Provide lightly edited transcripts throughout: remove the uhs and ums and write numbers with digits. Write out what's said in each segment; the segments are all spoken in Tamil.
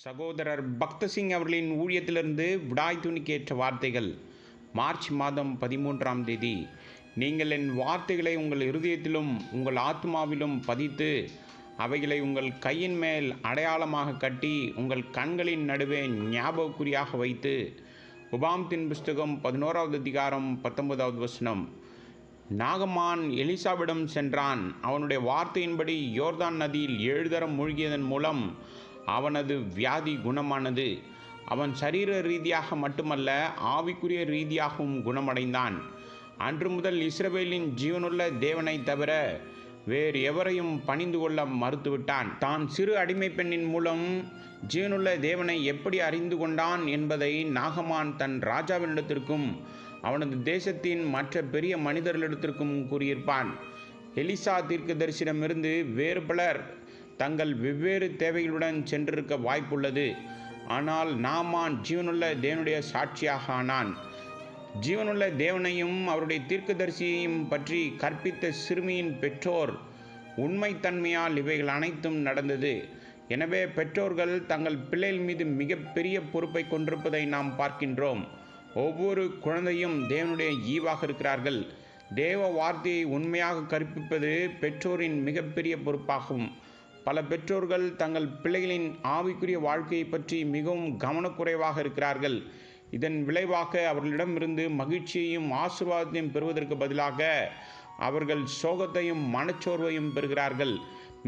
சகோதரர் பக்தசிங் அவர்களின் ஊழியத்திலிருந்து விடாய் துணிக்கேற்ற வார்த்தைகள். மார்ச் மாதம் 13ஆம் தேதி. நீங்கள் என் வார்த்தைகளை உங்கள் இருதயத்திலும் உங்கள் ஆத்மாவிலும் பதித்து அவைகளை உங்கள் கையின் மேல் அடையாளமாக கட்டி உங்கள் கண்களின் நடுவே ஞாபகக்குறியாக வைத்து. உபாகமத்தின் புஸ்தகம் 11வது அதிகாரம் 19வது வசனம். நாகமான் எலிசாவிடம் சென்றான். அவனுடைய வார்த்தையின்படி யோர்தான் நதியில் 7 தரம் மூழ்கியதன் மூலம் அவனது வியாதி குணமானது. அவன் சரீர ரீதியாக மட்டுமல்ல, ஆவிக்குரிய ரீதியாகவும் குணமடைந்தான். அன்று முதல் இஸ்ரவேலின் ஜீவனுள்ள தேவனை தவிர வேறு எவரையும் பணிந்து கொள்ள மறுத்துவிட்டான். தான் சிறு அடிமை பெண்ணின் மூலம் ஜீவனுள்ள தேவனை எப்படி அறிந்து கொண்டான் என்பதை நாகமான் தன் ராஜாவினிடத்திற்கும் அவனது தேசத்தின் மற்ற பெரிய மனிதர்களிடத்திற்கும் கூறியிருப்பான். எலிசா தீர்க்கதரிசியிடமிருந்து வேறு பலர் தங்கள் வெவ்வேறு தேவைகளுடன் சென்றிருக்க வாய்ப்புள்ளது. ஆனால் நாமான் ஜீவனுள்ள தேவனுடைய சாட்சியாக ஆனான். ஜீவனுள்ள தேவனையும் அவருடைய தீர்க்கதரிசியையும் பற்றி கற்பித்த சிறுமியின் பெற்றோர் உண்மைத்தன்மையால் இவைகள் அனைத்தும் நடந்தது. எனவே பெற்றோர்கள் தங்கள் பிள்ளைகள் மீது மிகப்பெரிய பொறுப்பை கொண்டிருப்பதை நாம் பார்க்கின்றோம். ஒவ்வொரு குழந்தையும் தேவனுடைய ஈவாக இருக்கிறார்கள். தேவ வார்த்தையை உண்மையாக கற்பிப்பது பெற்றோரின் மிகப்பெரிய பொறுப்பாகும். பல பெற்றோர்கள் தங்கள் பிள்ளைகளின் ஆவிக்குரிய வாழ்க்கையை பற்றி மிகவும் கவனக்குறைவாக இருக்கிறார்கள். இதன் விளைவாக அவர்களிடமிருந்து மகிழ்ச்சியையும் ஆசீர்வாதத்தையும் பெறுவதற்கு பதிலாக அவர்கள் சோகத்தையும் மனச்சோர்வையும் பெறுகிறார்கள்.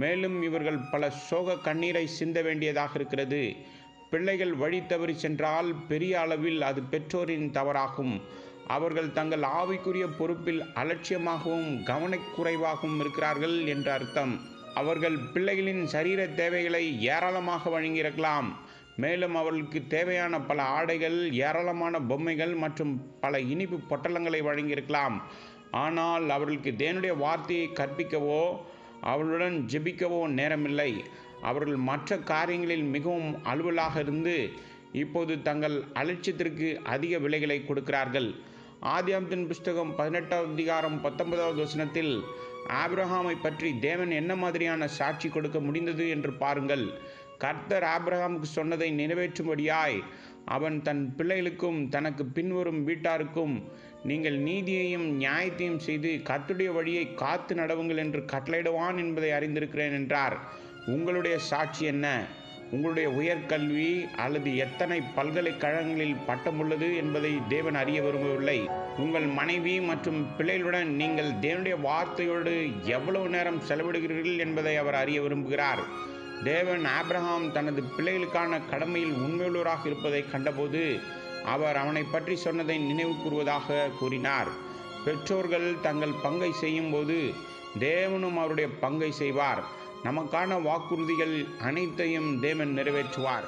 மேலும் இவர்கள் பல சோக கண்ணீரை சிந்த வேண்டியதாக இருக்கிறது. பிள்ளைகள் வழி தவறி சென்றால் பெரிய அளவில் அது பெற்றோரின் தவறாகும். அவர்கள் தங்கள் ஆவிக்குரிய பொறுப்பில் அலட்சியமாகவும் கவனக்குறைவாகவும் இருக்கிறார்கள் என்ற அர்த்தம். அவர்கள் பிள்ளைகளின் சரீர தேவைகளை ஏராளமாக வழங்கியிருக்கலாம். மேலும் அவர்களுக்கு தேவையான பல ஆடைகள், ஏராளமான பொம்மைகள் மற்றும் பல இனிப்பு பொட்டலங்களை வழங்கியிருக்கலாம். ஆனால் அவர்களுக்கு தேவனுடைய வார்த்தையை கற்பிக்கவோ அவர்களுடன் ஜெபிக்கவோ நேரமில்லை. அவர்கள் மற்ற காரியங்களில் மிகவும் அலுவலாக இருந்து இப்போது தங்கள் அலட்சியத்திற்கு அதிக விலைகளை கொடுக்கிறார்கள். ஆதியாகமத்தின் புஸ்தகம் 18வது அதிகாரம் 19வது வசனத்தில் ஆபிரகாமை பற்றி தேவன் என்ன மாதிரியான சாட்சி கொடுக்க முடிந்தது என்று பாருங்கள். கர்த்தர் ஆபிரகாமுக்கு சொன்னதை நிறைவேற்றும்படியாய் அவன் தன் பிள்ளைகளுக்கும் தனக்கு பின்வரும் வீட்டாருக்கும் நீங்கள் நீதியையும் நியாயத்தையும் செய்து கர்த்தருடைய வழியை காத்து நடவுங்கள் என்று கட்டளையிடுவான் என்பதை அறிந்திருக்கிறேன் என்றார். உங்களுடைய சாட்சி என்ன? உங்களுடைய உயர்கல்வி அல்லது எத்தனை பல்கலைக்கழகங்களில் பட்டம் உள்ளது என்பதை தேவன் அறிய விரும்பவில்லை. உங்கள் மனைவி மற்றும் பிள்ளைகளுடன் நீங்கள் தேவனுடைய வார்த்தையோடு எவ்வளவு நேரம் செலவிடுகிறீர்கள் என்பதை அவர் அறிய விரும்புகிறார். தேவன் ஆபிரகாம் தனது பிள்ளைகளுக்கான கடமையில் உண்மையுள்ளவராக இருப்பதை கண்டபோது அவர் அவனை பற்றி சொன்னதை நினைவு கூறுவதாக கூறினார். பெற்றோர்கள் தங்கள் பங்கை செய்யும் போது தேவனும் அவருடைய பங்கை செய்வார். நமக்கான வாக்குறுதிகள் அனைத்தையும் தேவன் நிறைவேற்றுவார்.